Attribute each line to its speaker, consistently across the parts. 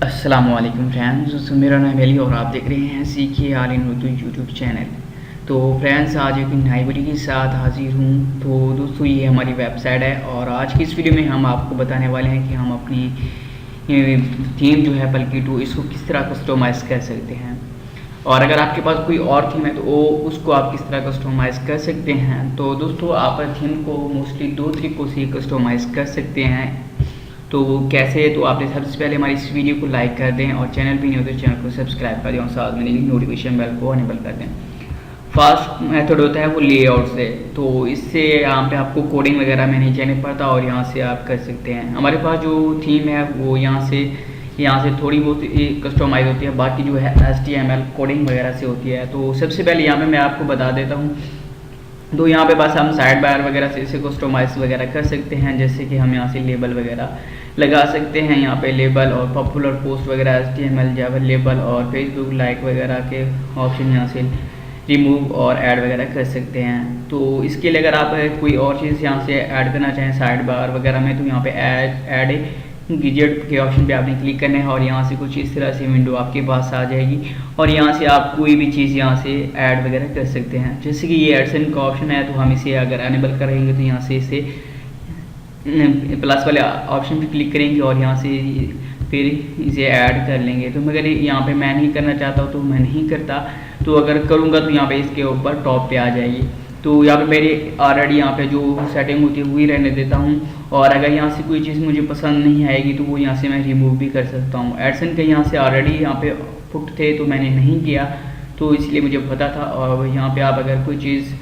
Speaker 1: अस्सलामुअलैकुम फ्रेंड्स, मेरा नाम है अली और आप देख रहे हैं सीखिए all in Urdu YouTube channel. तो फ्रेंड्स, आज एक नई वीडियो के साथ हाजिर हूँ। तो दोस्तों, ये हमारी वेबसाइट है और आज की इस वीडियो में हम आपको बताने वाले हैं कि हम अपनी थीम जो है बल्कि टू इसको किस तरह कस्टमाइज़ कर सकते हैं। और अगर आपके पास कोई और थीम है तो वो उसको आप किस तरह कस्टमाइज़ कर सकते हैं। तो दोस्तों, आप थीम को मोस्टली दो तरीक़ों से कस्टमाइज़ कर सकते हैं। तो वो कैसे, तो आपने सबसे पहले हमारी इस वीडियो को लाइक कर दें और चैनल भी नहीं हो तो चैनल को सब्सक्राइब कर दें और साथ में नोटिफिकेशन बेल को अनेबल कर दें। फर्स्ट मेथड होता है वो लेआउट से। तो इससे यहाँ पे आपको कोडिंग वगैरह में नहीं जाने पड़ता और यहाँ से आप कर सकते हैं। हमारे पास जो थीम है वो यहाँ से थोड़ी बहुत कस्टमाइज़ होती है, बाकी जो है HTML कोडिंग वगैरह से होती है। तो सबसे पहले यहाँ पे मैं आपको बता देता हूँ। तो यहाँ पे बस हम साइड बार वगैरह से इसे कस्टमाइज़ वगैरह कर सकते हैं, जैसे कि हम यहाँ से लेबल वगैरह लगा सकते हैं। यहाँ पे लेबल और पॉपुलर पोस्ट वगैरह HTML जावा लेबल और फेसबुक लाइक वगैरह के ऑप्शन यहाँ से रिमूव और ऐड वगैरह कर सकते हैं। तो इसके लिए अगर आप कोई और चीज़ यहाँ से ऐड करना चाहें साइड बार वगैरह में, तो यहाँ पे ऐड गिजेट के ऑप्शन पे आपने क्लिक करना है और यहाँ से कुछ इस तरह से विंडो आपके पास आ जाएगी और यहाँ से आप कोई भी चीज़ यहाँ से ऐड वगैरह कर सकते हैं। जैसे कि ये एडसेंस का ऑप्शन है, तो हम इसे अगर अनेबल करेंगे तो यहाँ से इसे प्लस वाले ऑप्शन पे क्लिक करेंगे और यहाँ से फिर इसे ऐड कर लेंगे। तो मगर यहाँ पे मैं नहीं करना चाहता हूँ तो मैं नहीं करता, तो अगर करूँगा तो यहाँ पे इसके ऊपर टॉप पे आ जाएगी। तो यहाँ पे मेरी ऑलरेडी यहाँ पे जो सेटिंग होती है वही रहने देता हूँ और अगर यहाँ से कोई चीज़ मुझे पसंद नहीं आएगी तो वो यहाँ से मैं रिमूव भी कर सकता हूँ। एडसेंस के यहाँ से ऑलरेडी यहाँ पे पुट थे तो मैंने नहीं किया, तो इसलिए मुझे पता था। और यहाँ पे आप अगर कोई चीज़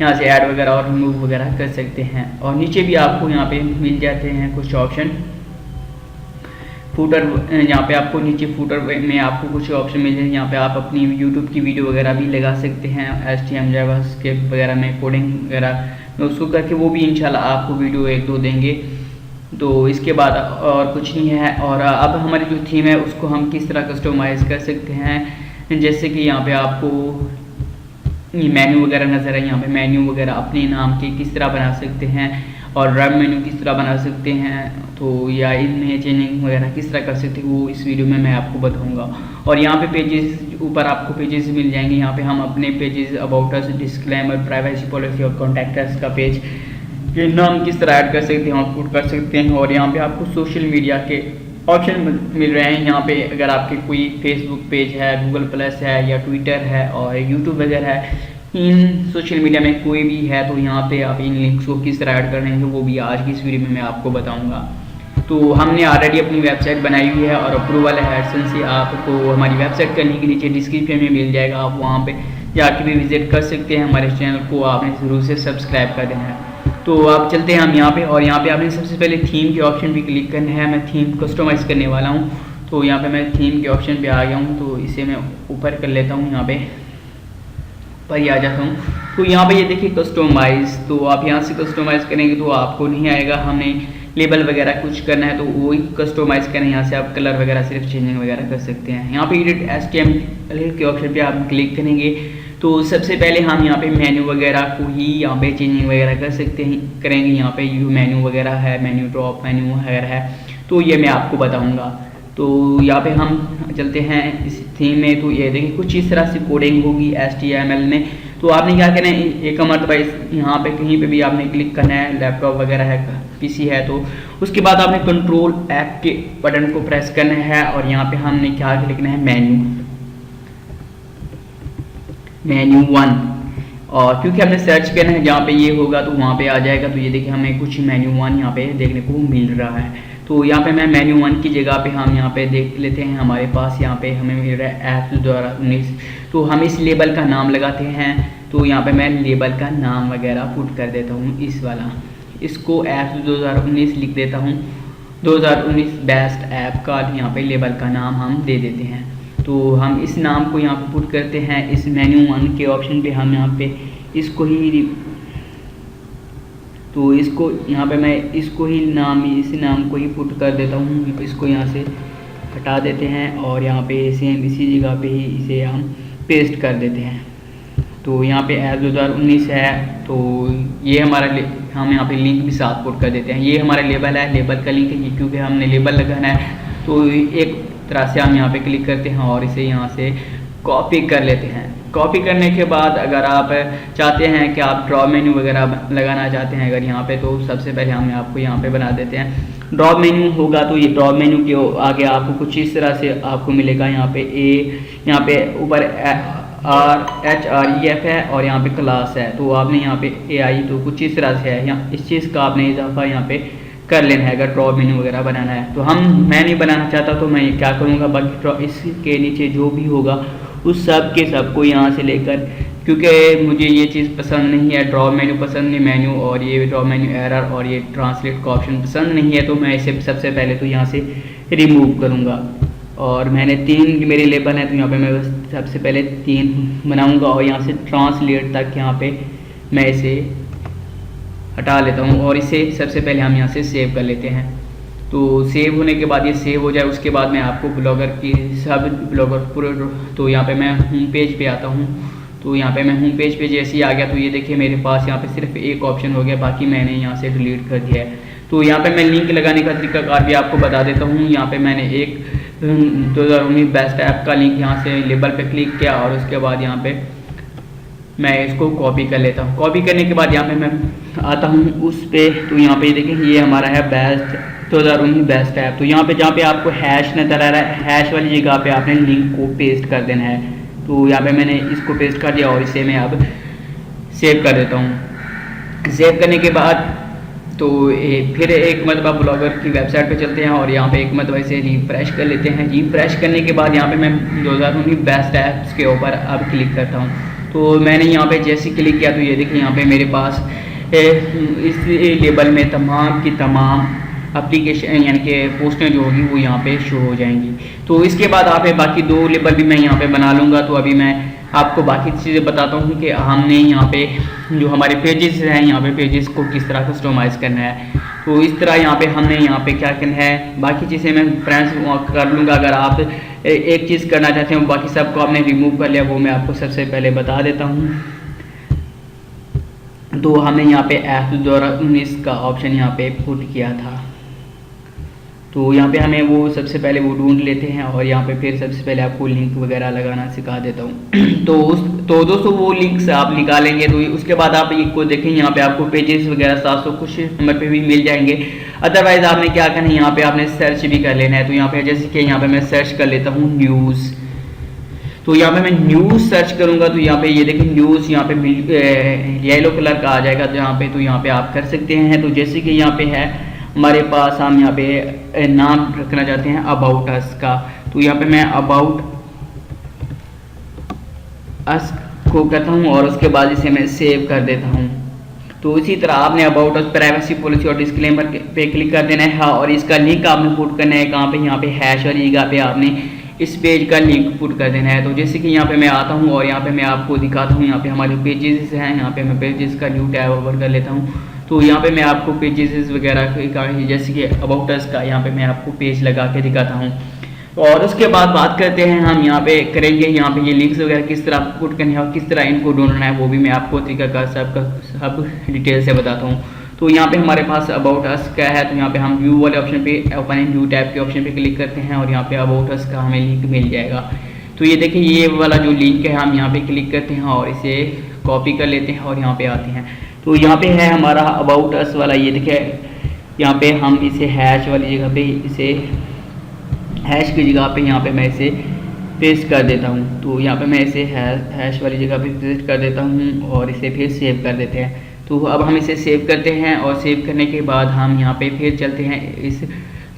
Speaker 1: यहाँ से ऐड वगैरह और रिमूव वगैरह कर सकते हैं। और नीचे भी आपको यहाँ पे मिल जाते हैं कुछ ऑप्शन। फूटर, यहाँ पे आपको नीचे फूटर में आपको कुछ ऑप्शन मिल जाए। यहाँ पे आप अपनी यूट्यूब की वीडियो वगैरह भी लगा सकते हैं HTML जावास्क्रिप्ट वगैरह में कोडिंग वगैरह में उसको करके, वो भी इंशाल्लाह आपको वीडियो एक दो देंगे। तो इसके बाद और कुछ नहीं है। और अब हमारी जो थीम है उसको हम किस तरह कस्टमाइज़ कर सकते हैं, जैसे कि यहाँ पे आपको मेन्यू वगैरह नज़र है। यहाँ पे मेन्यू वगैरह अपने नाम के किस तरह बना सकते हैं और रब मेन्यू किस तरह बना सकते हैं, तो या इनमें चेंजिंग वगैरह किस तरह कर सकते हैं, वो इस वीडियो में मैं आपको बताऊंगा। और यहाँ पे पेजेस, ऊपर आपको पेजेस मिल जाएंगे। यहाँ पे हम अपने pages about us, disclaimer, privacy policy और कॉन्टैक्ट अस का पेज के नाम किस तरह ऐड कर सकते हैं, आउटपुट कर सकते हैं। और यहाँ पे आपको सोशल मीडिया के ऑप्शन मिल रहे हैं। यहाँ पे अगर आपके कोई फेसबुक पेज है, गूगल प्लस है या ट्विटर है और यूट्यूब वगैरह है, इन सोशल मीडिया में कोई भी है, तो यहाँ पे आप इन लिंक्स को किस तरह ऐड करने हैं वो भी आज की इस वीडियो में मैं आपको बताऊंगा। तो हमने ऑलरेडी अपनी वेबसाइट बनाई हुई है और अप्रूवल है एडसेंस से। आपको हमारी वेबसाइट का लिंक नीचे डिस्क्रिप्शन में मिल जाएगा, आप वहाँ पे जाके भी विजिट कर सकते हैं। हमारे चैनल को आपने ज़रूर से सब्सक्राइब कर देना है। तो आप चलते हैं हम यहाँ पे, और यहाँ पे आपने सबसे पहले थीम के ऑप्शन पे क्लिक करना है। मैं थीम कस्टमाइज़ करने वाला हूँ, तो यहाँ पे मैं थीम के ऑप्शन पे आ गया हूँ। तो इसे मैं ऊपर कर लेता हूँ, यहाँ पे पर ही आ जाता हूँ। तो यहाँ पे ये देखिए कस्टमाइज़, तो आप यहाँ से कस्टमाइज़ करेंगे तो आपको नहीं आएगा। हमने लेबल वगैरह कुछ करना है तो वही कस्टमाइज़ करना है। यहाँ से आप कलर वगैरह सिर्फ चेंजिंग वगैरह कर सकते हैं। यहाँ पे एडिट HTML के ऑप्शन पे आप क्लिक करेंगे तो सबसे पहले हम यहाँ पे मेन्यू वगैरह को ही यहाँ पे चेंजिंग वगैरह कर सकते हैं, करेंगे। यहाँ पे यू मेन्यू वगैरह है, मेन्यू ड्रॉप मेन्यू वगैरह है, तो ये मैं आपको बताऊँगा। तो यहाँ पे हम चलते हैं इस थीम में। तो ये देखिए कुछ इस तरह से कोडिंग होगी HTML में। तो आपने क्या करना है, एक मरतबा यहाँ पे कहीं पे भी आपने क्लिक करना है, लैपटॉप वगैरह है, PC है, तो उसके बाद आपने कंट्रोल F के बटन को प्रेस करना है और यहाँ पे हमने क्या लिखना है, मेन्यू 1। और क्योंकि हमने सर्च करना है जहाँ पे ये होगा तो वहाँ पे आ जाएगा। तो ये देखिए हमें कुछ मेन्यू 1 यहाँ पे देखने को मिल रहा है। तो यहाँ पे मैं मेन्यू 1 की जगह पे हम यहाँ पे देख लेते हैं। हमारे पास यहाँ पे हमें मिल रहा है ऐप 2019। तो हम इस लेबल का नाम लगाते हैं। तो यहाँ पे मैं लेबल का नाम वगैरह पुट कर देता हूँ, इस वाला, इसको ऐप 2019 लिख देता हूँ। 2019 बेस्ट ऐप का यहाँ पे लेबल का नाम हम दे देते हैं। तो हम इस नाम को यहाँ पे पुट करते हैं। इस मेन्यू 1 के ऑप्शन पे हम यहाँ पे इसको ही, तो इसको यहाँ पे मैं इसको ही इस नाम को ही पुट कर देता हूँ। इसको यहाँ से हटा देते हैं और यहाँ पे सेम इसी जगह पे ही इसे हम पेस्ट कर देते हैं। तो यहाँ पे ऐप 2019 है, तो ये हमारा हम यहाँ पे लिंक भी साथ पुट कर देते हैं। ये हमारा लेबल है, लेबल का लिंक है, क्योंकि हमने लेबल लगाना है तो एक तरह से हम यहाँ पे क्लिक करते हैं और इसे यहाँ से कॉपी कर लेते हैं। कॉपी करने के बाद अगर आप चाहते हैं कि आप ड्रॉप मेन्यू वगैरह लगाना चाहते हैं अगर यहाँ पे, तो सबसे पहले हम आपको यहाँ पे बना देते हैं। ड्रॉप मेन्यू होगा तो ये ड्रॉप मेन्यू के आगे आपको कुछ इस तरह से आपको मिलेगा। यहाँ पे यहाँ पे ऊपर RHREF है और यहाँ पे क्लास है, तो आपने यहाँ पे AI तो कुछ इस तरह से है, यहाँ इस चीज़ का आपने इजाफा यहाँ पे कर लेना है अगर ड्रॉप मेन्यू वगैरह बनाना है। तो मैं नहीं बनाना चाहता तो मैं क्या करूँगा, बाकी इसके नीचे जो भी होगा उस सब के सबको यहाँ से लेकर, क्योंकि मुझे ये चीज़ पसंद नहीं है, ड्रॉप मेन्यू पसंद नहीं मेन्यू, और ये ड्रॉप मेन्यू एरर और ये ट्रांसलेट का ऑप्शन पसंद नहीं है, तो मैं इसे सबसे पहले तो यहाँ से रिमूव करूँगा। और मैंने 3 मेरे लेबल हैं, तो यहाँ पे मैं बस सबसे पहले 3 बनाऊँगा और यहाँ से ट्रांसलेट तक यहाँ पे मैं इसे हटा लेता हूँ और इसे सबसे पहले हम यहाँ से सेव कर लेते हैं। तो सेव होने के बाद ये सेव हो जाए उसके बाद मैं आपको ब्लॉगर की सब ब्लॉगर पूरे, तो यहाँ पे मैं होम पेज पे आता हूँ। तो यहाँ पे मैं होम पेज पे जैसे ही आ गया तो ये देखिए मेरे पास यहाँ पे सिर्फ एक ऑप्शन हो गया, बाकी मैंने यहाँ से डिलीट कर दिया है। तो यहाँ पे मैं लिंक लगाने का तरीकाकार भी आपको बता देता हूँ। यहाँ पे मैंने एक 2019 बेस्ट ऐप का लिंक यहाँ से लेबल पे क्लिक किया और उसके बाद यहाँ पे मैं इसको कॉपी कर लेता हूँ। कॉपी करने के बाद यहाँ पे मैं आता हूँ उस पे, तो यहाँ पे देखिए ये हमारा है बेस्ट 2019 बेस्ट ऐप। तो यहाँ पे जहाँ पे आपको हैश नजर आ रहा है, हैश वाली जगह पे आपने लिंक को पेस्ट कर देना है। तो यहाँ पे मैंने इसको पेस्ट कर दिया और इसे मैं अब सेव कर देता हूँ। सेव करने के बाद तो फिर एक मरतबा ब्लॉगर की वेबसाइट पे चलते हैं और यहाँ पे एक मरतबा इसे रिफ्रेश कर लेते हैं। रिफ्रेश करने के बाद यहाँ पे मैं 2019 बेस्ट ऐप्स के ऊपर अब क्लिक करता हूँ। तो मैंने यहाँ पे जैसे क्लिक किया तो ये देखिए यहाँ पे मेरे पास इस लेबल में तमाम की तमाम एप्लीकेशन यानी कि पोस्टें जो होगी वो यहाँ पे शो हो जाएंगी। तो इसके बाद आप बाकी 2 लेबल भी मैं यहाँ पे बना लूँगा। तो अभी मैं आपको बाकी चीज़ें बताता हूँ कि हमने यहाँ पे जो हमारे पेजेस हैं, यहाँ पे पेजेस को किस तरह कस्टमाइज़ करना है। तो इस तरह यहाँ पे हमने यहाँ पे क्या करना है, बाकी चीज़ें मैं फ्रेंड्स कर लूँगा। अगर आप एक चीज़ करना चाहते हो बाकी सबको आपने रिमूव कर लिया, वो मैं आपको सबसे पहले बता देता हूँ। तो हमने यहाँ पे ऐप 2019 का ऑप्शन यहाँ पे पुट किया था। तो यहाँ पे हमें वो सबसे पहले वो ढूंढ लेते हैं और यहाँ पे फिर सबसे पहले आपको लिंक वगैरह लगाना सिखा देता हूँ। तो दोस्तों वो लिंक्स आप निकालेंगे तो उसके बाद आप इसको देखें, यहाँ पे आपको पेजेस वगैरह 700 कुछ नंबर पे भी मिल जाएंगे। अदरवाइज आपने क्या करना है, यहाँ पे आपने सर्च भी कर लेना है। तो यहाँ पे जैसे कि यहाँ पे मैं सर्च कर लेता हूँ न्यूज़। तो यहाँ पे मैं न्यूज़ सर्च करूँगा तो यहाँ पे ये देखिए न्यूज़ यहाँ पे येलो कलर का आ जाएगा जहाँ पे, तो यहाँ पे आप कर सकते हैं। तो जैसे कि यहाँ पे है हमारे पास, हम यहाँ पे नाम रखना चाहते हैं अबाउट अस का, तो यहाँ पे मैं अबाउट अस को करता हूँ और उसके बाद इसे मैं सेव कर देता हूँ। तो इसी तरह आपने अबाउट अस, प्राइवेसी पॉलिसी और डिस्क्लेमर पे क्लिक कर देना है और इसका लिंक आपने पुट करना है कहाँ पे, यहाँ पे हैश वाली जगह पे आपने इस पेज का लिंक पुट कर देना है। तो जैसे कि यहाँ पे मैं आता हूँ और यहाँ पे मैं आपको दिखाता हूँ, यहाँ पे हमारे पेजेस हैं, यहाँ पे मैं पेजेस का न्यू टैब ओपन कर लेता हूँ। तो यहाँ पे मैं आपको पेजेस वगैरह का जैसे कि अबाउट अस का यहाँ पे मैं आपको पेज लगा के दिखाता हूँ। और उसके बाद बात करते हैं हम यहाँ पे करेंगे, यहाँ पे ये लिंक्स वगैरह किस तरह पुट करने हैं और किस तरह इनको ढूंढना है वो भी मैं आपको तरीकाकार सब डिटेल से बताता हूँ। तो यहाँ पे हमारे पास अबाउट अस का है, तो यहाँ पे हम व्यू वाले ऑप्शन पे, ओपन इन व्यू टैब के ऑप्शन पे क्लिक करते हैं और यहाँ पे अबाउट अस का हमें लिंक मिल जाएगा। तो ये देखिए ये वाला जो लिंक है हम यहाँ पे क्लिक करते हैं और इसे कॉपी कर लेते हैं और यहाँ पे आते हैं। तो यहाँ पे है हमारा अबाउट अस वाला, ये देखिए यहाँ पे हम इसे हैश वाली जगह पे, इसे हैश की जगह पे यहाँ पे मैं इसे पेस्ट कर देता हूँ। तो यहाँ पे मैं इसे हैश वाली जगह पे पेस्ट कर देता हूँ और इसे फिर सेव कर देते हैं। तो अब हम इसे सेव करते हैं और सेव करने के बाद हम यहाँ पे फिर चलते हैं इस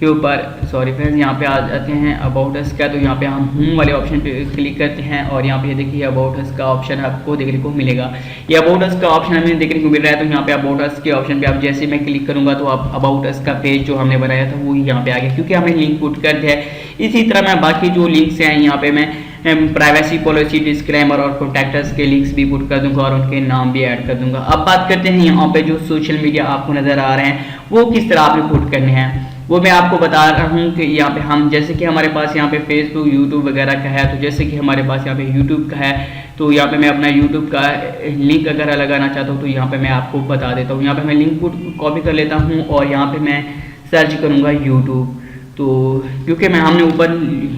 Speaker 1: के ऊपर, सॉरी फ्रेंड्स, यहाँ पे आ जाते हैं अबाउट अस का। तो यहाँ पे हम होम वाले ऑप्शन पे क्लिक करते हैं और यहाँ पे देखिए अबाउट अस का ऑप्शन आपको देखने को मिलेगा। ये अबाउट अस का ऑप्शन हमें देखने को मिल रहा है। तो यहाँ पे अबाउट अस के ऑप्शन पे आप जैसे मैं क्लिक करूँगा तो आप अबाउट अस का पेज जो हमने बनाया था वो यहाँ पे आ गया, क्योंकि हमने लिंक पुट कर दिया है। इसी तरह मैं बाकी जो लिंक्स हैं यहाँ पे मैं प्राइवेसी पॉलिसी, डिस्क्लेमर और कॉन्टैक्टर्स के लिंक्स भी पुट कर दूंगा और उनके नाम भी ऐड कर दूंगा। अब बात करते हैं यहाँ पे जो सोशल मीडिया आपको नज़र आ रहे हैं वो किस तरह आपने पुट करने हैं, वो मैं आपको बता रहा हूँ कि यहाँ पे हम जैसे कि हमारे पास यहाँ पे फेसबुक, यूट्यूब वगैरह का है। तो जैसे कि हमारे पास यहाँ पे यूट्यूब का है, तो यहाँ पे मैं अपना यूट्यूब का लिंक अगर लगाना चाहता हूँ तो यहाँ पे मैं आपको बता देता हूँ। यहाँ पे मैं लिंक कॉपी कर लेता हूँ और यहाँ पे मैं सर्च करूँगा यूट्यूब। तो क्योंकि मैं हमने ऊपर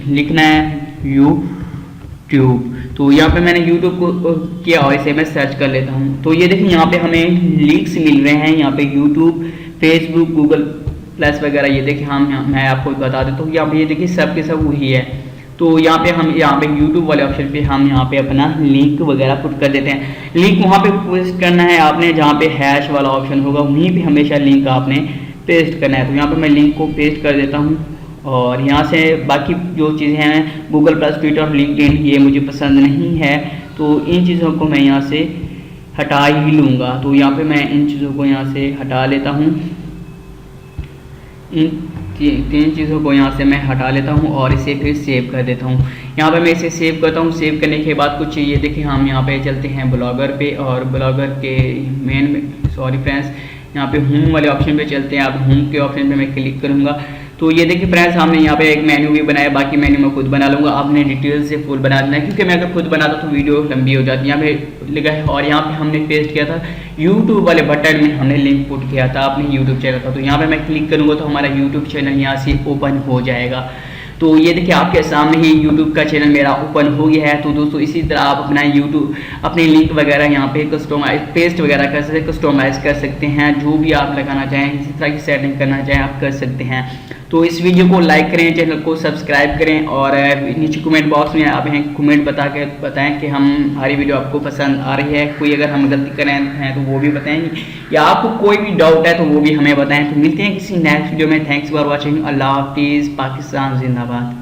Speaker 1: लिखना है यूट्यूब, तो यहाँ पे मैंने यूट्यूब को किया और इसे मैं सर्च कर लेता हूँ। तो ये देखिए यहाँ पे हमें लिंक्स मिल रहे हैं, यहाँ पे यूट्यूब, फेसबुक, गूगल प्लस वगैरह। ये देखिए मैं आपको बता देता हूँ, यहाँ पे ये देखिए सब के सब वही है। तो यहाँ पे हम यहाँ पे यूट्यूब वाले ऑप्शन पे हम यहाँ पे अपना लिंक वगैरह पुट कर देते हैं। लिंक वहाँ पे पेस्ट करना है आपने जहाँ पे हैश वाला ऑप्शन होगा, वहीं पे हमेशा लिंक आपने पेस्ट करना है। तो यहाँ पे मैं लिंक को पेस्ट कर देता हूँ और यहाँ से बाकी जो चीज़ें हैं गूगल प्लस, ट्विटर, लिंक्डइन, ये मुझे पसंद नहीं है, तो इन चीज़ों को मैं यहाँ से हटा ही लूँगा। तो यहाँ पे मैं इन चीज़ों को यहाँ से हटा लेता हूँ, इन तीन चीज़ों को यहाँ से मैं हटा लेता हूँ और इसे फिर सेव कर देता हूँ। यहाँ पे मैं इसे सेव करता हूँ। सेव करने के बाद कुछ ये देखिए हम यहाँ पे चलते हैं ब्लॉगर पे, और ब्लॉगर के मेन में सॉरी फ्रेंड्स यहाँ पे होम वाले ऑप्शन पे चलते हैं। अब होम के ऑप्शन पे मैं क्लिक करूँगा तो ये देखिए फ्रेंड्स हमने यहाँ पे एक मेन्यू भी बनाया, बाकी मेन्यू मैं खुद बना लूँगा। आपने डिटेल से फुल बना देना है, क्योंकि मैं अगर खुद बनाता तो वीडियो लंबी हो जाती है। यहाँ पे लिखा है और यहाँ पे हमने पेस्ट किया था यूट्यूब वाले बटन में हमने लिंक पुट किया था अपने यूट्यूब चैनल का। तो यहाँ पे मैं क्लिक करूँगा तो हमारा यूट्यूब चैनल यहाँ से ओपन हो जाएगा। तो ये देखिए आपके सामने ही यूट्यूब का चैनल मेरा ओपन हो गया है। तो दोस्तों इसी तरह आप अपना यूट्यूब अपनी लिंक वगैरह यहाँ पे कस्टमाइज पेस्ट वगैरह कर सकते हैं, कस्टमाइज कर सकते हैं, जो भी आप लगाना चाहें, इसी तरह की सेटिंग करना चाहें आप कर सकते हैं। तो इस वीडियो को लाइक करें, चैनल को सब्सक्राइब करें और नीचे कमेंट बॉक्स में आप कमेंट बताएं कि हमारी वीडियो आपको पसंद आ रही है। कोई अगर हम गलती कर रहे हैं तो वो भी बताएंगे, या आपको कोई भी डाउट है तो वो भी हमें बताएं। तो मिलते हैं किसी नेक्स्ट वीडियो में। Thanks for watching. अल्लाह हाफिज़। पाकिस्तान जिंदाबाद।